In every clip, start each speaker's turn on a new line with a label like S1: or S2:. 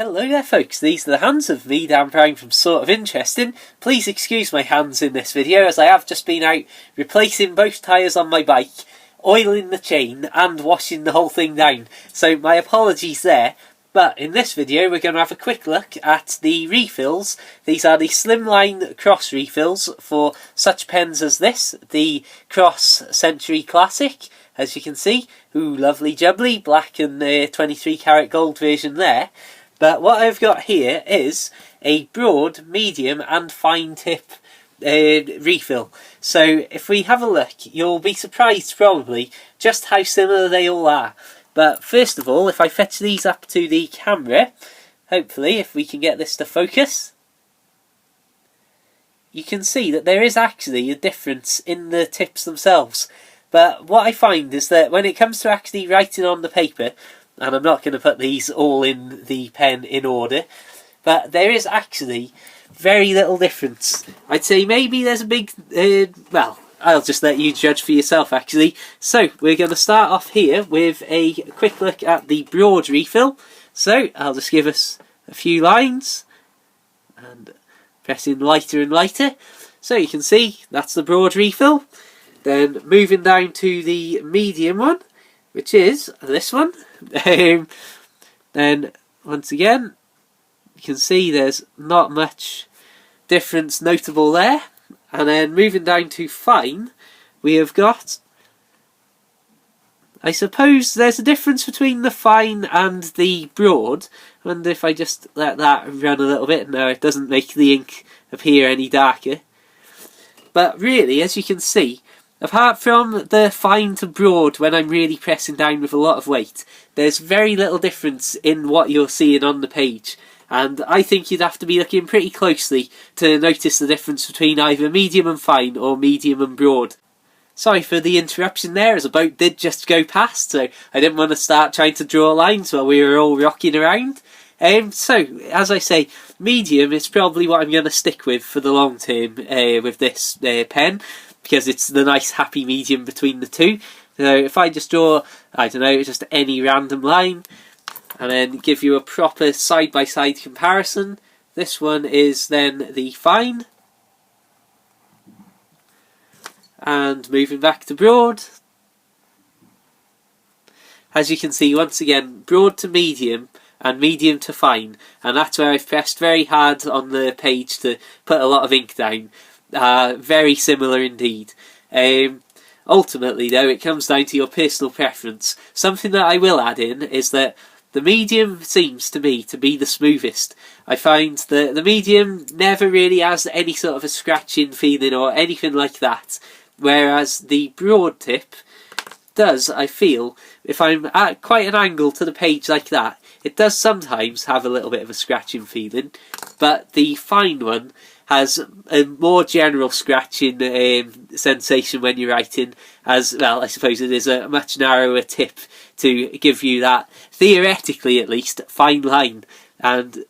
S1: Hello there folks, these are the hands of me, Dan Brown from Sort of Interesting. Please excuse my hands in this video as I have just been out replacing both tyres on my bike, oiling the chain and washing the whole thing down. So my apologies there, but in this video we're going to have a quick look at the refills. These are the Slimline Cross refills for such pens as this, the Cross Century Classic, as you can see. Ooh, lovely jubbly, black and 23 karat gold version there. But what I've got here is a broad, medium and fine tip refill. So if we have a look, you'll be surprised probably just how similar they all are. But first of all, if I fetch these up to the camera, hopefully if we can get this to focus, you can see that there is actually a difference in the tips themselves. But what I find is that when it comes to actually writing on the paper, and I'm not going to put these all in the pen in order, but there is actually very little difference. I'd say maybe there's a big, well, I'll just let you judge for yourself actually. So we're going to start off here with a quick look at the broad refill. So I'll just give us a few lines and pressing lighter and lighter. So you can see that's the broad refill. Then moving down to the medium one, which is this one. Then once again you can see there's not much difference notable there. And then moving down to fine, we have got, I suppose there's a difference between the fine and the broad. I wonder if I just let that run a little bit. No, it doesn't make the ink appear any darker. But really, as you can see, apart from the fine to broad when I'm really pressing down with a lot of weight, there's very little difference in what you're seeing on the page. And I think you'd have to be looking pretty closely to notice the difference between either medium and fine or medium and broad. Sorry for the interruption there, as a boat did just go past, so I didn't want to start trying to draw lines while we were all rocking around. So, as I say, medium is probably what I'm going to stick with for the long term with this pen, because it's the nice happy medium between the two. So if I just draw, I don't know, just any random line, and then give you a proper side-by-side comparison, this one is then the fine. And moving back to broad, as you can see, once again, broad to medium and medium to fine, and that's where I've pressed very hard on the page to put a lot of ink down. Very similar indeed. Ultimately though, it comes down to your personal preference. Something that I will add in is that the medium seems to me to be the smoothest. I find that the medium never really has any sort of a scratching feeling or anything like that, whereas the broad tip does, I feel, if I'm at quite an angle to the page like that, it does sometimes have a little bit of a scratching feeling, but the fine one has a more general scratching sensation when you're writing, as well, I suppose it is a much narrower tip to give you that, theoretically at least, fine line. And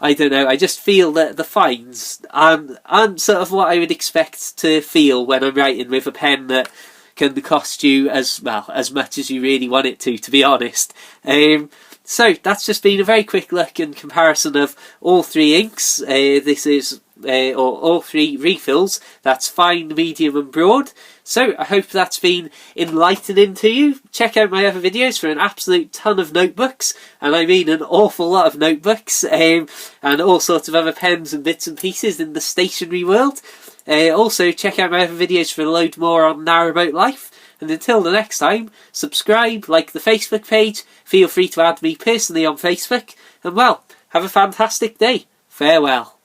S1: I don't know, I just feel that the fines aren't sort of what I would expect to feel when I'm writing with a pen that can cost you as much as you really want it to be honest. So that's just been a very quick look and comparison of all three inks. This is or all three refills. That's fine, medium and broad. So I hope that's been enlightening to you. Check out my other videos for an absolute ton of notebooks, and I mean an awful lot of notebooks, and all sorts of other pens and bits and pieces in the stationery world. Also check out my other videos for a load more on narrowboat life. And until the next time, subscribe, like the Facebook page, feel free to add me personally on Facebook, and well, have a fantastic day. Farewell.